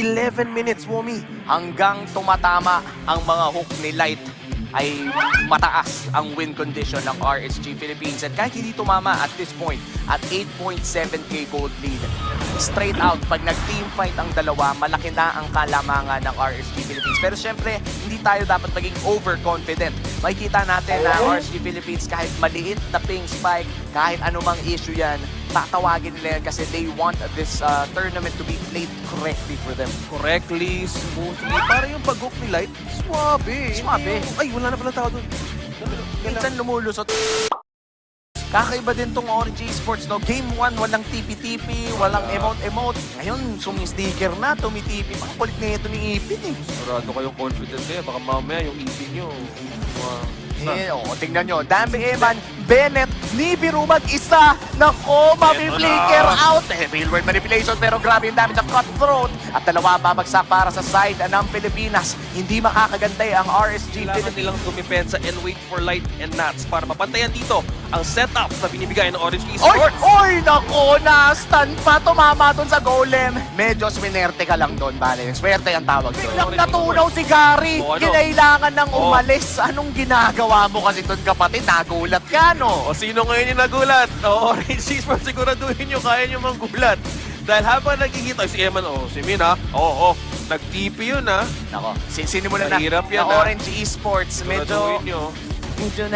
11 minutes, Womi. Hanggang tumatama ang mga hook ni Light ay mataas ang win condition ng RSG Philippines. At kahit hindi tumama at this point, at 8.7k gold lead, straight out, pag nag-team fight ang dalawa, malaki na ang kalamangan ng RSG Philippines. Pero syempre, hindi tayo dapat maging overconfident. Makikita natin na RSG Philippines, kahit maliit na ping spike, kahit anumang issue yan, tatawagin nila yan kasi they want this tournament to be played correctly for them. Correctly, smoothly. Para yung pag-hook ni Light, swabe. Swabe. Ay, wala na pala tao doon. Minsan lumulusot. Kakaiba din tong Orgy Esports, no? Game 1, walang tipi-tipi, walang emote-emote. Ngayon, sumi-sticker na, tumitipi. Makakulit na ito ni Ipin, eh. Sigurado kayong confident kayo. Baka mamaya yung ipin nyo. Tingnan nyo. Dami Eman, Bennett, Nibiru mag-isa. Nako, mabi-flicker out. Real world manipulation, pero grabe yung damage ng cutthroat. At dalawa babagsak para sa side ng Pilipinas. Hindi makakagantay ang RSG Kailangan Philippines. nilang tumipensa and wait for Light and Nats para mapantayan dito ang setup na binibigay ng Orange Esports. Oy, nako, na-stun pa. Tumama dun sa golem. Medyo swinerte ka lang dun, bale. Swerte ang tawag dun. Biglang natunaw si Gary. O, ano? Kinailangan ng umalis. Anong ginagawa mo kasi dun, kapatid? Nagulat ka, no? O sino ngayon yung nagulat? O Orange Esports, siguraduhin nyo kaya nyo manggulat. Dahil habang nagkikita, si Eman, si Min ha, nag-TP yun ha. Nako, sinimula na Mahirap yan, ng ha? Orange Esports. Siguraduhin nyo. Medyo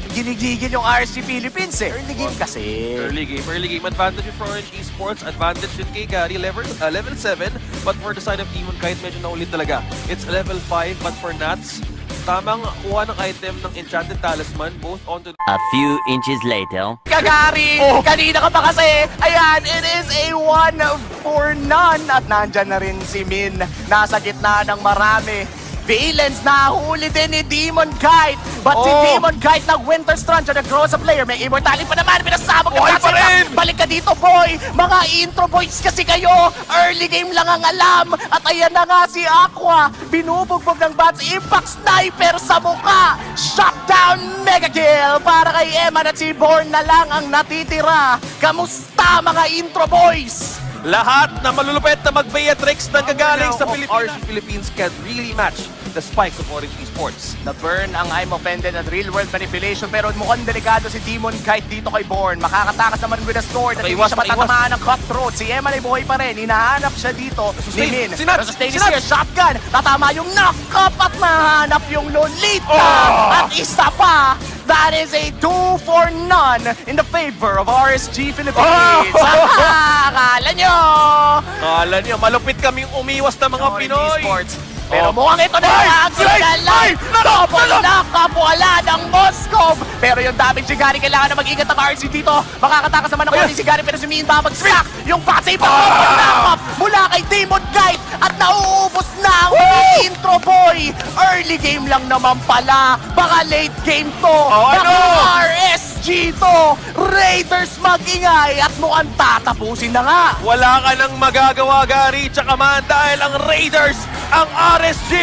ginigigil yung RSG Philippines, eh. Early game kasi. Early game advantage for Orange Esports, advantage din kay Gary, level 7, but for the side of Demon Kite, medyo naulit talaga. It's level 5, but for Nats, tamang kuha ng item ng Enchanted Talisman, both onto A few inches later. Kagari! Kanina ka pa kasi! Ayan, it is a 1 for none. At nandyan na rin si Min. Nasa gitna ng marami. Valence nahuli din ni Demon Kite. But si Demon Kite nag-Winter Strand siya, nag-grow sa player. May immortality pa naman. Pinasabog Boy pa rin! Balik ka dito, boy! Mga intro boys kasi kayo! Early game lang ang alam! At ayan na nga si Aqua! Binubugbog ng bats. Impact Sniper sa mukha! Shutdown Mega Kill! Para kay Eman at si Born na lang ang natitira. Kamusta mga intro boys? lahat na malulupet na mag-Beatrix na gagaling sa Pilipinas. RSG Philippines can really match the spikes of Orange Esports. Na-burn ang I'm Offended at Real World Manipulation, pero mukhang delikado si Demon Kite dito kay Born. Makakatakas naman with a sword at hindi siya matatamaan ng cutthroat. Si Emma ay buhay pa rin. Hinahanap siya dito ni Min. Sustain is here. Shotgun. Tatama yung knock-up at mahanap yung Lolita. At isa pa, that is a 2 for none in the favor of RSG Philippines. Akala nyo! Akala niyo, malupit kaming umiwas ng mga Pinoy. Esports. Pero mukhang ito na ang signal. Double nakapwala ng Moscow. Pero yung damage si Gary, kailangan na mag-ingat ang RSG dito. Makakatakas naman ng si Gary, pero si Min babagsak. Yung passive knock-up mula kay Demon Kite. At nauubos na ang intro boy. Early game lang naman pala. Baka late game to. Baka RSG to. Raiders mag-ingay at mukhang tatapusin na nga. Wala ka nang magagawa, Gary. Tsaka man, dahil ang Raiders, ang RSG,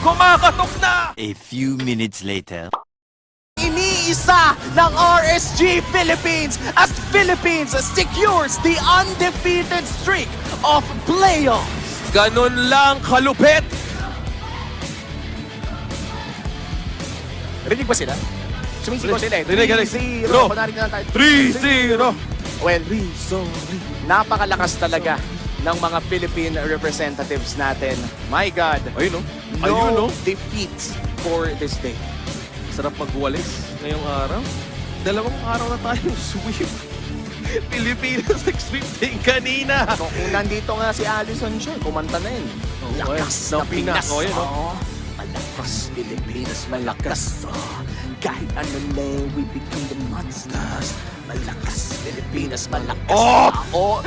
kumakatok na! A few minutes later. Iniisa ng RSG Philippines as Philippines secures the undefeated streak of playoffs. Ganun lang kalupit. Rinig ba sila? Sumisigaw sila eh. Rinig. 3-0. Bro. Kunwari na lang tayo. 3-0. Well, napakalakas talaga ng mga Philippine representatives natin. My God. Ayun, no? No Ayun, no? defeats for this day. Sarap magwalis ngayong araw. 2 araw na tayong sweep. Pilipinas nag-sweep din kanina. So, kung nandito nga si Allison siya, kumanta na yun. Lakas ng ng Pinas. Pinas. Oh, yun, no? Oo. Malakas, Pilipinas, malakas. Oh, kahit ano na, we become the monsters. Malakas, Pilipinas, malakas.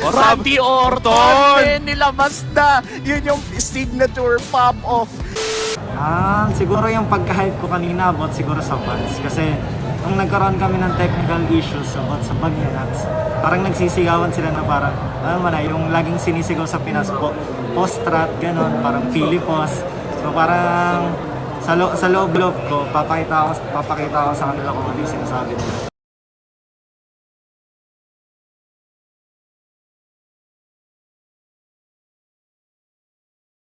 Randy Orton! Nilabas na. Yun yung signature pop-off. Siguro yung pagka-hype ko kanina about siguro sa fans. Kasi nung nagkaroon kami ng technical issues about sa Bagyanats, parang nagsisigawan sila na parang, alam mo na, yung laging sinisigaw sa Pinas po, post-strat, ganon, parang Pilipos. So parang sa loob-loob ko, papakita ko sa kanila kung ano yung sinasabi nila.